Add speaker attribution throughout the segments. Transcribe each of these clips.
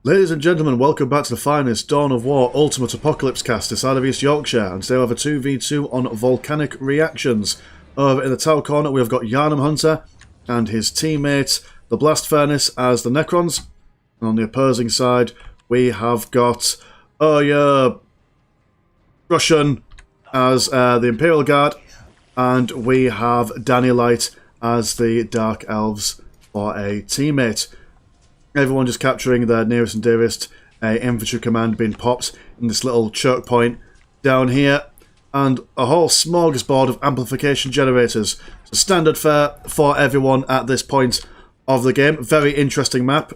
Speaker 1: Ladies and gentlemen, welcome back to the finest Dawn of War Ultimate Apocalypse cast this side of East Yorkshire, and today we have a 2v2 on volcanic reactions. Over in the tower corner we have got Yharnam Hunter and his teammate, the Blast Furnace, as the Necrons, and on the opposing side we have got Russian as the Imperial Guard, and we have Danny Light as the Dark Elves for a teammate. Everyone just capturing their nearest and dearest. Infantry command being popped in this little choke point down here, and a whole smorgasbord of amplification generators. So standard fare for everyone at this point of the game. Very interesting map.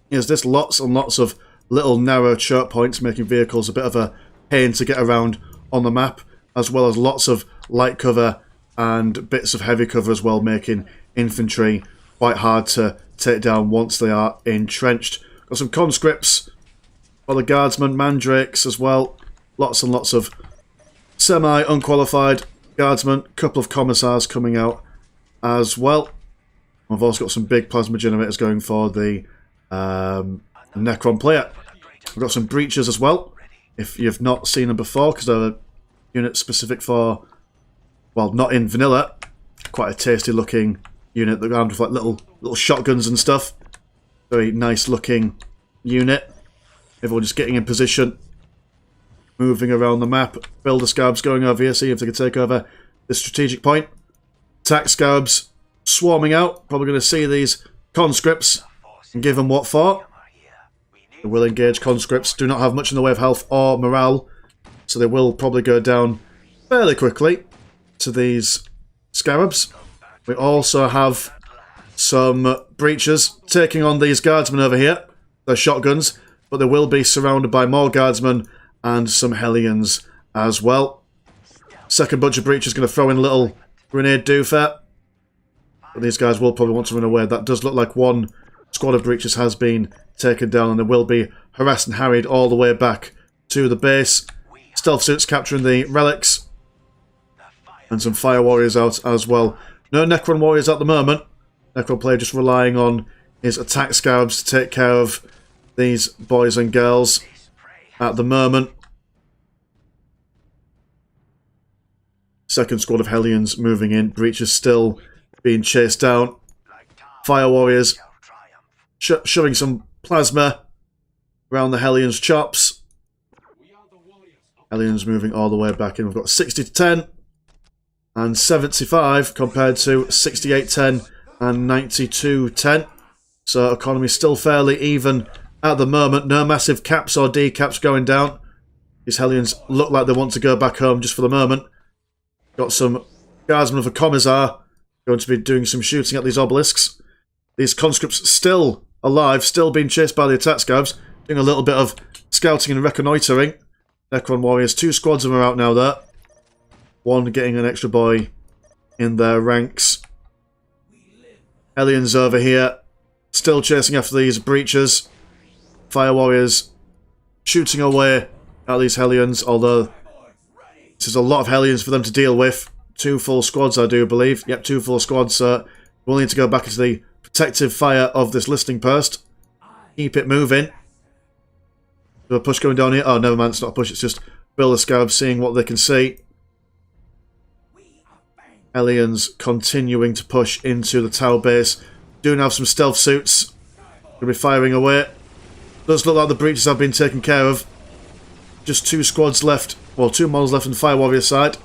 Speaker 1: Is this lots and lots of little narrow choke points, making vehicles a bit of a pain to get around on the map, as well as lots of light cover and bits of heavy cover as well, making infantry quite hard to take down once they are entrenched. Got some conscripts for the guardsmen, mandrakes as well. Lots and lots of semi-unqualified guardsmen. Couple of commissars coming out as well. We've also got some big plasma generators going for the Necron player. We've got some breaches as well, if you've not seen them before, because they're a unit specific for, well, not in vanilla. Quite a tasty looking unit. They're armed with like little shotguns and stuff. Very nice looking unit. Everyone just getting in position, moving around the map. Builder scabs going over here, see if they can take over this strategic point. Attack scabs swarming out. Probably going to see these conscripts and give them what for. They will engage. Conscripts do not have much in the way of health or morale, so they will probably go down fairly quickly to these scarabs. We also have some breaches taking on these guardsmen over here. They're shotguns, but they will be surrounded by more guardsmen and some Hellions as well. Second bunch of breaches going to throw in a little grenade doofer. But these guys will probably want to run away. That does look like one squad of breaches has been taken down, and they will be harassed and harried all the way back to the base. Stealth suits capturing the relics, and some fire warriors out as well. No Necron warriors at the moment. Necron player just relying on his attack scabs to take care of these boys and girls at the moment. Second squad of Hellions moving in. Breaches still being chased down. Fire warriors shoving some plasma around the Hellions' chops. Hellions moving all the way back in. We've got 60 to 10. And 75 compared to 68-10 and 92-10. So economy still fairly even at the moment. No massive caps or decaps going down. These Hellions look like they want to go back home just for the moment. Got some guardsmen of a commissar going to be doing some shooting at these obelisks. These conscripts still alive, still being chased by the attack scabs. Doing a little bit of scouting and reconnoitering. Necron warriors, 2 squads of them are out now there. One getting an extra boy in their ranks. Hellions over here, still chasing after these breaches. Fire warriors shooting away at these Hellions, although this is a lot of Hellions for them to deal with. 2 full squads, I do believe. Yep, 2 full squads, so we'll need to go back into the protective fire of this listing post. Keep it moving. There's a push going down here. Oh, never mind, it's not a push, it's just Builder Scabs seeing what they can see. Hellions continuing to push into the tower base. Do have some stealth suits. Going to be firing away. Does look like the breaches have been taken care of. Just 2 squads left. Well, 2 models left on the Fire Warrior side.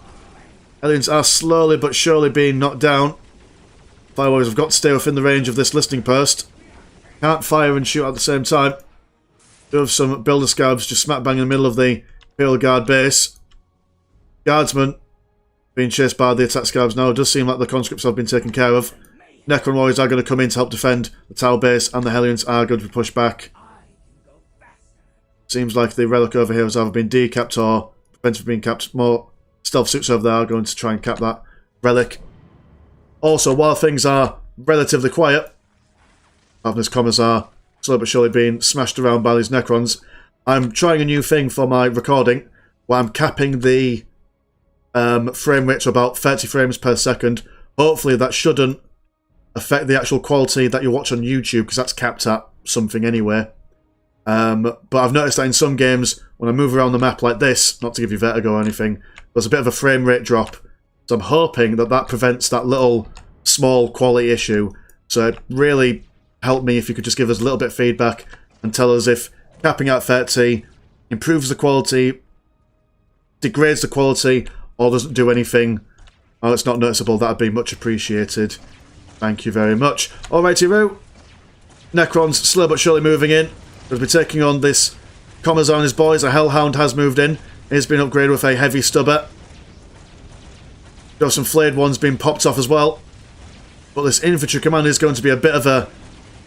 Speaker 1: Hellions are slowly but surely being knocked down. Fire Warriors have got to stay within the range of this listing post. Can't fire and shoot at the same time. Do have some Builder Scabs just smack bang in the middle of the Imperial Guard base. Guardsmen being chased by the attack scabs now. It does seem like the conscripts have been taken care of. Necron warriors are going to come in to help defend the tower base, and the Hellions are going to be pushed back. Seems like the relic over here has either been decapped or prevented from being capped. More stealth suits over there are going to try and cap that relic. Also, while things are relatively quiet, having this commissar slowly but surely being smashed around by these Necrons, I'm trying a new thing for my recording, where I'm capping the frame rate to about 30 frames per second. Hopefully that shouldn't affect the actual quality that you watch on YouTube, because that's capped at something anyway. But I've noticed that in some games, when I move around the map like this, not to give you vertigo or anything, there's a bit of a frame rate drop. So I'm hoping that that prevents that little small quality issue. So it really helped me if you could just give us a little bit of feedback and tell us if capping at 30 improves the quality, degrades the quality, or doesn't do anything. Oh, it's not noticeable. That'd be much appreciated. Thank you very much. Alrighty, Roo. Necrons slow but surely moving in. We'll be taking on this Commazar and his boys. A Hellhound has moved in. He's been upgraded with a heavy stubber. Got some flayed ones being popped off as well. But this infantry command is going to be a bit of a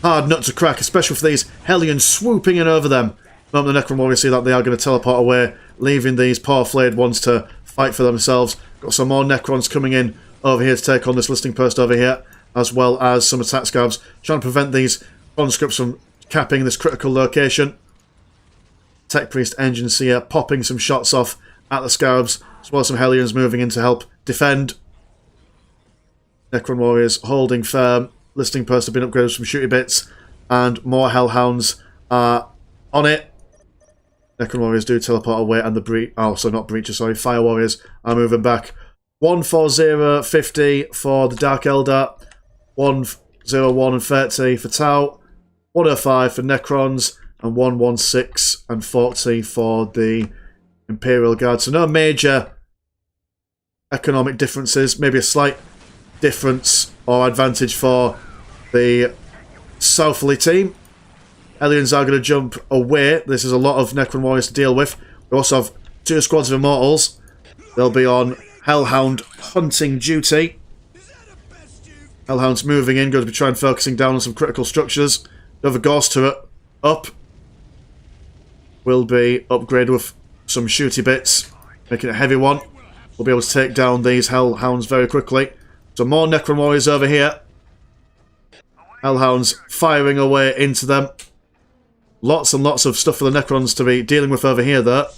Speaker 1: hard nut to crack, especially with these Hellions swooping in over them. The moment the Necron Warriors see that, they are going to teleport away, leaving these poor flayed ones to fight for themselves. Got some more Necrons coming in over here to take on this listing post over here, as well as some attack scavs, trying to prevent these conscripts from capping this critical location. Tech Priest Engine Seer popping some shots off at the scarabs, as well as some Hellions moving in to help defend. Necron Warriors holding firm. Listing post have been upgraded with some shooty bits, and more Hellhounds are on it. Necron Warriors do teleport away, and the Fire Warriors are moving back. 140.50 for the Dark Eldar, 101 and 30 for Tau, 105 for Necrons, and 116 and 40 for the Imperial Guard. So no major economic differences, maybe a slight difference or advantage for the Southerly team. Hellions are going to jump away. This is a lot of Necron Warriors to deal with. We also have 2 squads of Immortals. They'll be on Hellhound hunting duty. Hellhound's moving in, going to be trying focusing down on some critical structures. Another Ghost turret up. Will be upgraded with some shooty bits, making it a heavy one. We'll be able to take down these Hellhounds very quickly. So more Necron Warriors over here. Hellhounds firing away into them. Lots and lots of stuff for the Necrons to be dealing with over here, though.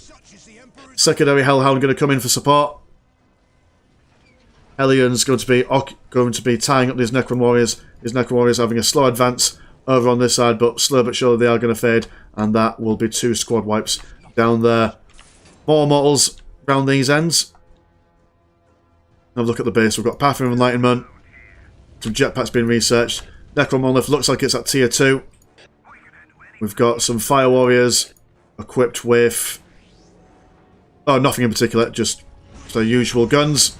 Speaker 1: Secondary Hellhound going to come in for support. Hellions going to be tying up these Necron Warriors. These Necron Warriors having a slow advance over on this side, but slow but surely they are going to fade, and that will be 2 squad wipes down there. More Mortals around these ends. Have a look at the base. We've got Path of Enlightenment. Some jetpacks being researched. Necron Monolith looks like it's at tier 2. We've got some Fire Warriors equipped with... oh, nothing in particular, just their usual guns.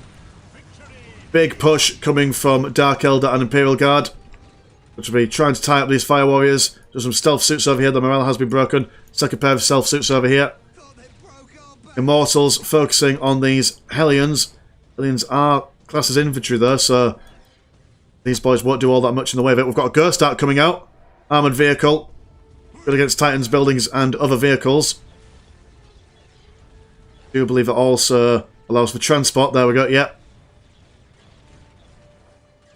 Speaker 1: Big push coming from Dark Eldar and Imperial Guard, which will be trying to tie up these Fire Warriors. There's some stealth suits over here. The morale has been broken. Second pair of stealth suits over here. Immortals focusing on these Hellions. Hellions are classed as infantry though, so these boys won't do all that much in the way of it. We've got a Ghost Ark coming out. Armoured vehicle. Good against Titans, buildings, and other vehicles. I do believe it also allows for transport. There we go, yep.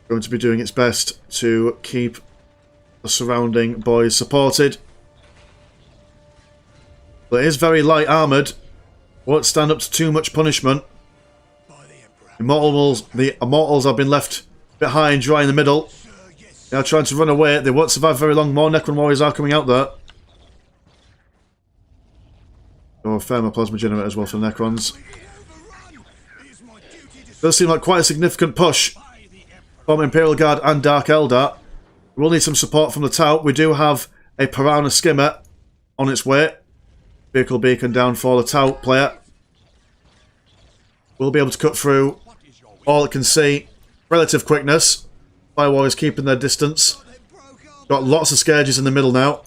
Speaker 1: Going to be doing its best to keep the surrounding boys supported. But it is very light armoured. Won't stand up to too much punishment. The Immortals have been left a bit high and dry in the middle. They are trying to run away. They won't survive very long. More Necron Warriors are coming out there. Oh, Thermoplasma Generator as well for Necrons. Does seem like quite a significant push from Imperial Guard and Dark Eldar. We will need some support from the Tau. We do have a Piranha Skimmer on its way. Vehicle beacon down for the Tau player. We'll be able to cut through all it can see. Relative quickness. Fire Warriors keeping their distance. Got lots of Scourges in the middle now.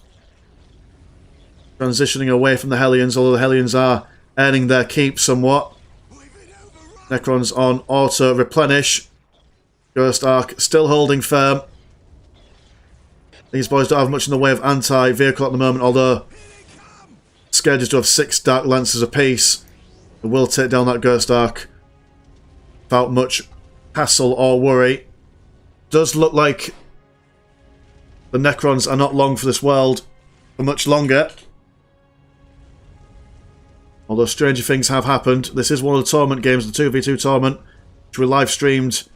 Speaker 1: Transitioning away from the Hellions, although the Hellions are earning their keep somewhat. Necrons on auto replenish. Ghost Ark still holding firm. These boys don't have much in the way of anti-vehicle at the moment, although Scourges do have 6 Dark Lancers apiece. They will take down that Ghost Ark without much hassle or worry. Does look like the Necrons are not long for this world for much longer. Although stranger things have happened. This is one of the tournament games, the 2v2 tournament, which we live streamed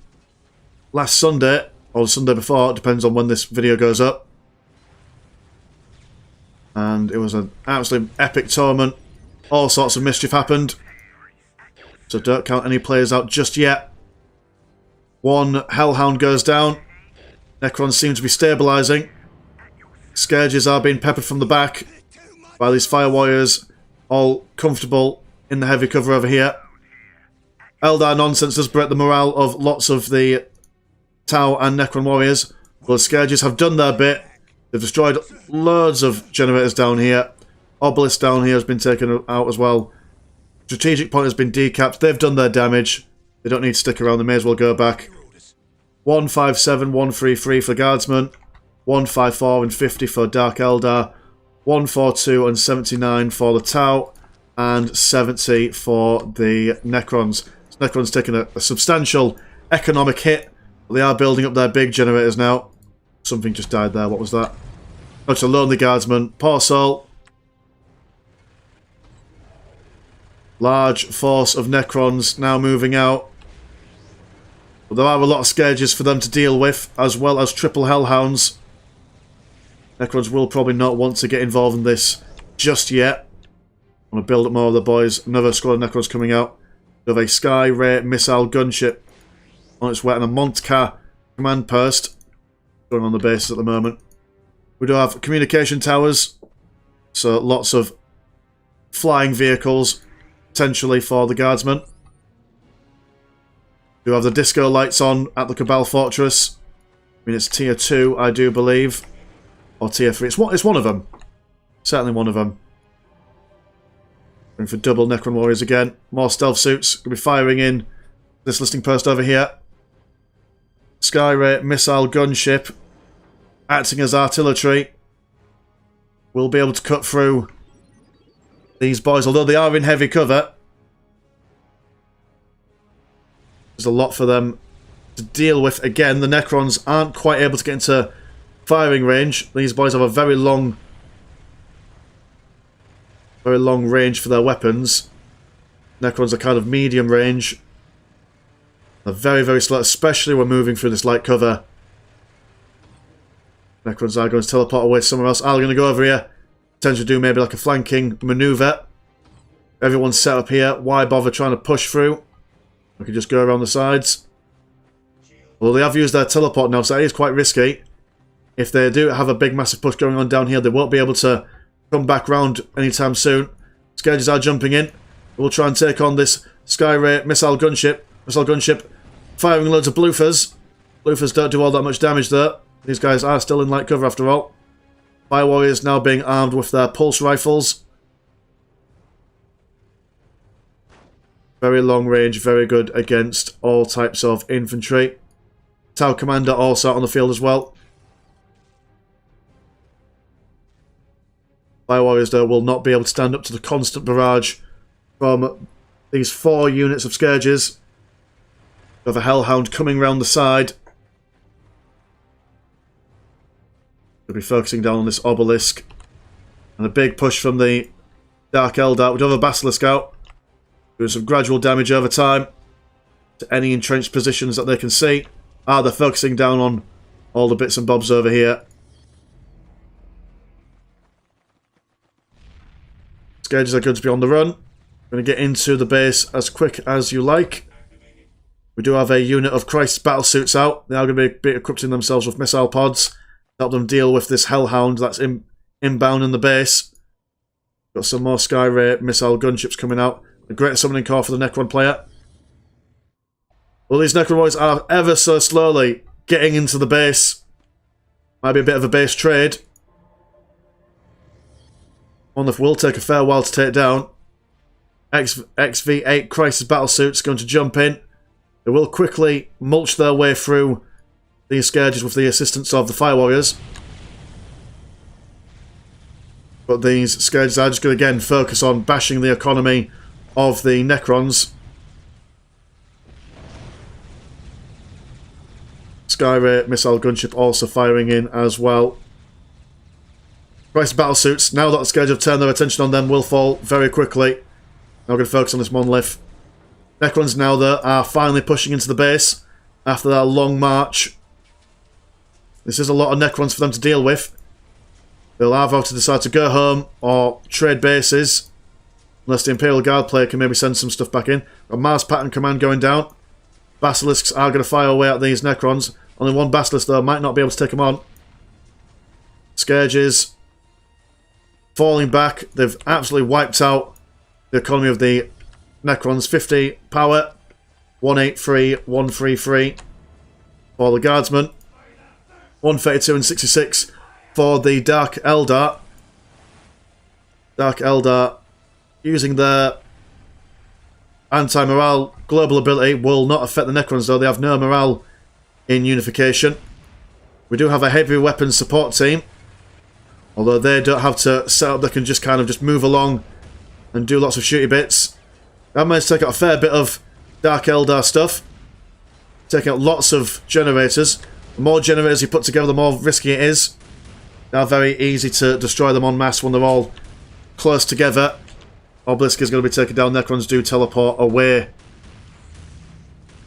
Speaker 1: last Sunday, or the Sunday before, it depends on when this video goes up. And it was an absolutely epic tournament. All sorts of mischief happened. So don't count any players out just yet. One Hellhound goes down. Necrons seem to be stabilising. Scourges are being peppered from the back by these Fire Warriors, all comfortable in the heavy cover over here. Eldar nonsense does break the morale of lots of the Tau and Necron Warriors. But the Scourges have done their bit. They've destroyed loads of generators down here. Obelisk down here has been taken out as well. Strategic point has been decapped. They've done their damage. They don't need to stick around. They may as well go back. 157, 133 for Guardsmen. 154 and 50 for Dark Eldar. 142 and 79 for the Tau. And 70 for the Necrons. So Necrons taking a substantial economic hit. But they are building up their big generators now. Something just died there. What was that? Oh, it's a lonely Guardsman. Poor soul. Large force of Necrons now moving out. But there are a lot of Scourges for them to deal with, as well as triple Hellhounds. Necrons will probably not want to get involved in this just yet. I want to build up more of the boys. Another squad of Necrons coming out. We have a Sky Ray missile gunship on its way, and a Montka command post going on the bases at the moment. We do have communication towers, so lots of flying vehicles potentially for the Guardsmen. We do have the disco lights on at the Cabal Fortress. I mean, it's tier 2, I do believe. Or tier 3. It's one of them. Certainly one of them. Going for double Necron Warriors again. More stealth suits. Going to be firing in this listing post over here. Skyray missile gunship acting as artillery. We'll be able to cut through these boys, although they are in heavy cover. There's a lot for them to deal with. Again, the Necrons aren't quite able to get into firing range. These boys have a very long range for their weapons. Necrons are kind of medium range. They're very, very slow, especially when moving through this light cover. Necrons are going to teleport away somewhere else. I'm going to go over here. Potentially do maybe like a flanking manoeuvre. Everyone's set up here. Why bother trying to push through? We can just go around the sides. Well, they have used their teleport now, so it is quite risky. If they do have a big, massive push going on down here, they won't be able to come back round anytime soon. Scourges are jumping in. We'll try and take on this Skyray missile gunship. Firing loads of bloofers. Bloofers don't do all that much damage though. These guys are still in light cover after all. Fire Warriors now being armed with their pulse rifles. Very long range, very good against all types of infantry. Tau Commander also on the field as well. Fire Warriors though will not be able to stand up to the constant barrage from these 4 units of Scourges. We have a Hellhound coming round the side. We'll be focusing down on this obelisk. And a big push from the Dark Eldar. We do have a Basilisk out. Doing some gradual damage over time to any entrenched positions that they can see. They're focusing down on all the bits and bobs over here. Scourges are going to be on the run. Going to get into the base as quick as you like. We do have a unit of Christ's battlesuits out. They are going to be equipping themselves with missile pods to help them deal with this Hellhound that's inbound in the base. Got some more Skyray missile gunships coming out. A great summoning core for the Necron player. Well, these Necron boys are ever so slowly getting into the base. Might be a bit of a base trade. One that will take a fair while to take down. XV8 Crisis Battlesuits going to jump in. They will quickly mulch their way through these Scourges with the assistance of the Fire Warriors. But these Scourges are just going to again focus on bashing the economy of the Necrons. Skyray missile gunship also firing in as well. Crisis Battlesuits, now that the Scourge have turned their attention on them, will fall very quickly. Now we're going to focus on this monolith. Necrons now, though, are finally pushing into the base after that long march. This is a lot of Necrons for them to deal with. They'll either have to decide to go home or trade bases. Unless the Imperial Guard player can maybe send some stuff back in. Got Mars Pattern Command going down. Basilisks are going to fire away at these Necrons. Only one Basilisk, though, might not be able to take them on. Scourges falling back. They've absolutely wiped out the economy of the Necrons. 50 power. 183, 133 for the Guardsmen. 132 and 66 for the Dark Eldar. Dark Eldar, using their anti-morale global ability, will not affect the Necrons, though. They have no morale in unification. We do have a heavy weapons support team. Although they don't have to set up, they can just kind of just move along and do lots of shooty bits. That managed to take out a fair bit of Dark Eldar stuff. Taking out lots of generators. The more generators you put together, the more risky it is. Now very easy to destroy them en masse when they're all close together. Obelisk is going to be taken down. Necrons do teleport away.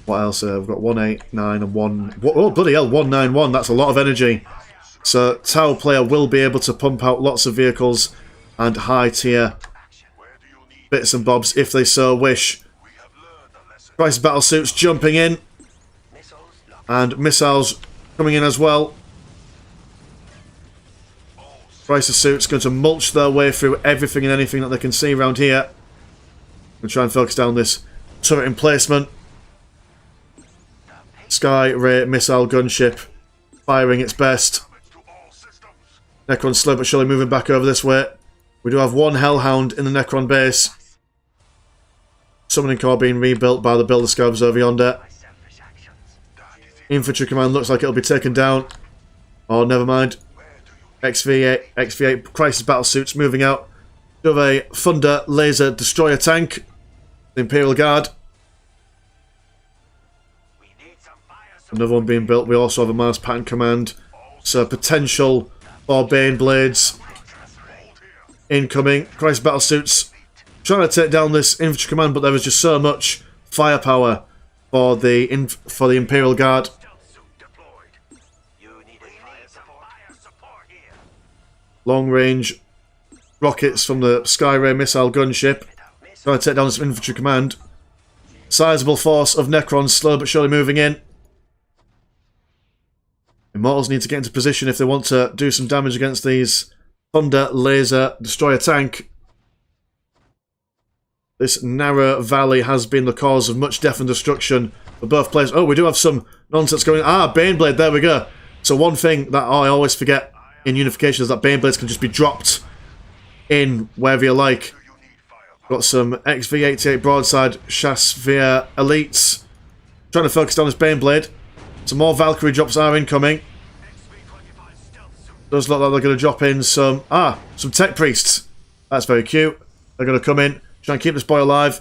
Speaker 1: What else? We've got 189 and 1... Oh, bloody hell, 191. That's a lot of energy. So, Tau player will be able to pump out lots of vehicles and high-tier bits and bobs if they so wish. Crisis battle suits jumping in. And missiles coming in as well. Crisis suits going to mulch their way through everything and anything that they can see around here. We'll try and focus down this turret emplacement. Sky Ray missile gunship firing its best. Necron slow but surely moving back over this way. We do have one Hellhound in the Necron base. Summoning Corps being rebuilt by the Builder Scavs over yonder. Infantry Command looks like it'll be taken down. Oh, never mind. XV8 Crisis Battle Suits moving out. We have a Thunder Laser Destroyer tank. The Imperial Guard. Another one being built. We also have a Mars Pattern Command. So potential for Bane Blades. Incoming. Crisis Battle Suits. Trying to take down this Infantry Command, but there is just so much firepower for the Imperial Guard. Long range rockets from the Skyray missile gunship. Trying to take down this Infantry Command. Sizable force of Necrons slow but surely moving in. Immortals need to get into position if they want to do some damage against these Thunder Laser Destroyer tank. This narrow valley has been the cause of much death and destruction for both players. Oh, we do have some nonsense going. Ah, Baneblade, there we go. So one thing that I always forget in Unification is that Baneblades can just be dropped in wherever you like. Got some XV88 broadside Chassevere elites. Trying to focus down this Baneblade. Some more Valkyrie drops are incoming. Does look like they're going to drop in some Tech Priests. That's very cute. They're going to come in, try and keep this boy alive.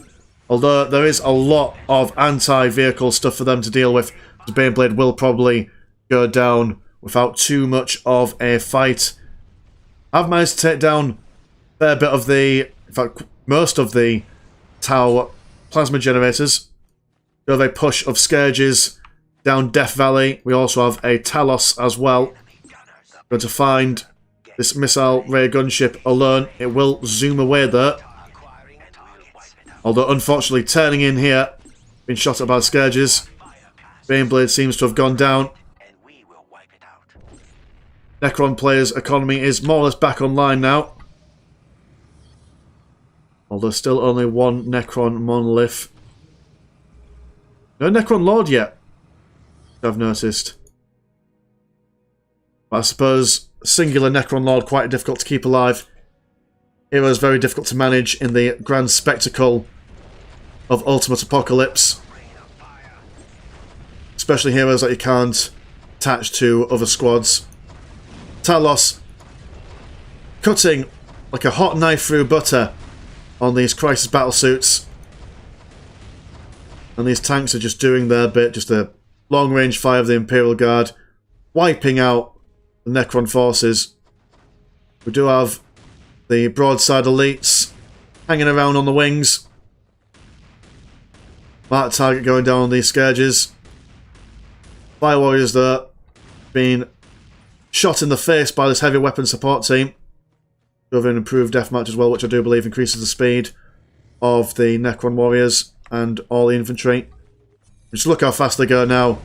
Speaker 1: Although there is a lot of anti-vehicle stuff for them to deal with. The Baneblade will probably go down without too much of a fight. I've managed to take down a fair bit of the... In fact, most of the Tau plasma generators. We have a push of Scourges down Death Valley. We also have a Talos as well. Going to find this missile ray gunship alone. It will zoom away there. Although, unfortunately, turning in here, being shot at by the Scourges. Baneblade seems to have gone down. Necron players' economy is more or less back online now. Although still only one Necron monolith. No Necron Lord yet, I've noticed. But I suppose singular Necron Lord quite difficult to keep alive. Hero is very difficult to manage in the grand spectacle of Ultimate Apocalypse. Especially heroes that you can't attach to other squads. Talos cutting like a hot knife through butter on these Crisis Battle Suits. And these tanks are just doing their bit, just a long-range fire of the Imperial Guard, wiping out the Necron forces. We do have the broadside elites hanging around on the wings. Mark target going down on these Scourges. Fire Warriors, though, being shot in the face by this heavy weapon support team. Do have an improved deathmatch as well, which I do believe increases the speed of the Necron warriors and all the infantry. Just look how fast they go now.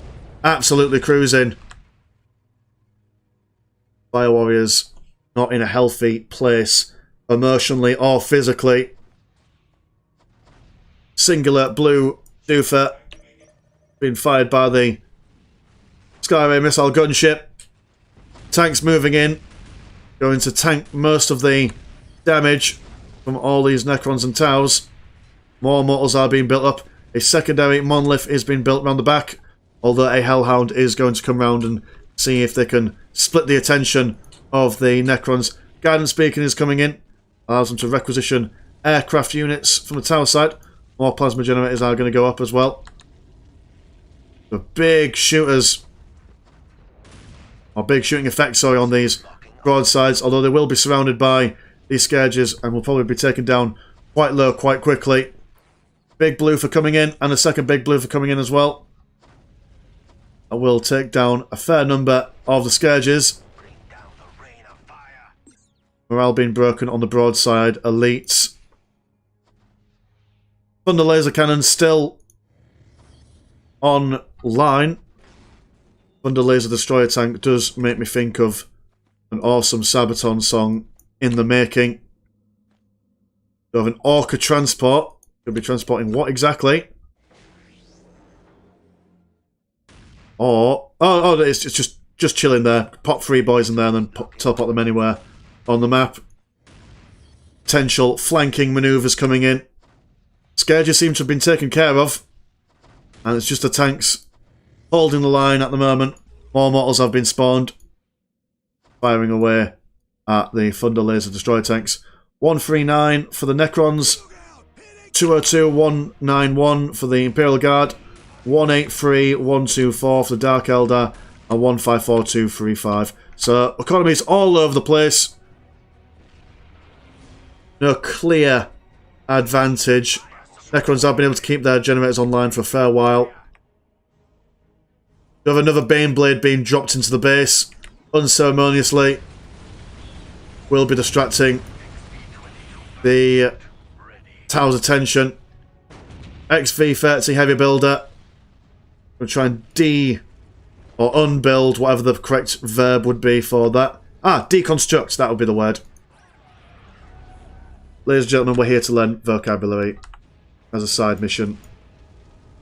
Speaker 1: Absolutely cruising. Fire warriors not in a healthy place, emotionally or physically. Singular blue doofer being fired by the Skyray missile gunship. Tanks moving in, going to tank most of the damage from all these Necrons and Taus. More mortals are being built up. A secondary monolith is being built around the back, although a Hellhound is going to come round and see if they can split the attention of the Necrons. Guidance beacon is coming in, allows them to requisition aircraft units from the tower side. More plasma generators are going to go up as well. The big shooters, or big shooting effects, sorry, on these broadsides, although they will be surrounded by these scourges and will probably be taken down quite low quite quickly. Big blue for coming in, and a second big blue for coming in as well. I will take down a fair number of the scourges. Morale being broken on the broadside elites. Thunder laser cannon still online. Thunder laser destroyer tank does make me think of an awesome Sabaton song in the making. We have an Orca transport. Could be transporting what exactly? Or it's just chilling there. Pop 3 boys in there and then teleport them anywhere on the map. Potential flanking manoeuvres coming in. Scourges seem to have been taken care of, and it's just the tanks holding the line at the moment. More mortals have been spawned, firing away at the Thunder laser destroyer tanks. 139 for the Necrons, 202-191 for the Imperial Guard, 183-124 for the Dark Eldar, and 154-235. So economies all over the place. No clear advantage. Necrons have been able to keep their generators online for a fair while. We have another Baneblade being dropped into the base unceremoniously. Will be distracting the tower's attention. XV30 heavy builder. We'll try and or unbuild, whatever the correct verb would be for that. Deconstruct, that would be the word. Ladies and gentlemen, we're here to learn vocabulary as a side mission.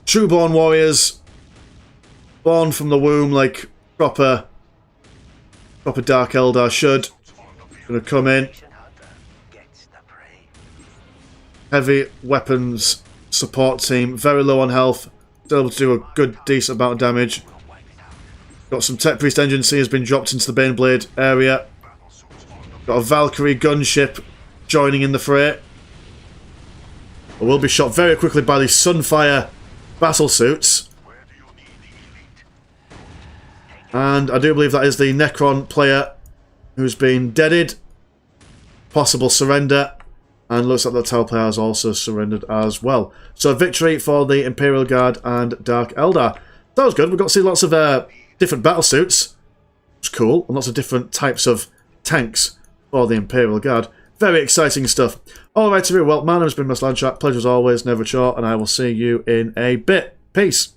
Speaker 1: Trueborn warriors, born from the womb like proper Dark Eldar should. Gonna come in. Heavy weapons support team, very low on health, still able to do a good decent amount of damage. Got some Tech Priest Engine C has been dropped into the Baneblade area. Got a Valkyrie gunship joining in the fray. But will be shot very quickly by the Sunfire battle suits. And I do believe that is the Necron player who's been deaded. Possible surrender. And looks like the tower player has also surrendered as well. So victory for the Imperial Guard and Dark Eldar. That was good. We got to see lots of different battle suits. It's cool. And lots of different types of tanks for the Imperial Guard. Very exciting stuff. Alright, well, my name has been Mr. Landtrack. Pleasure as always, never a chore, and I will see you in a bit. Peace.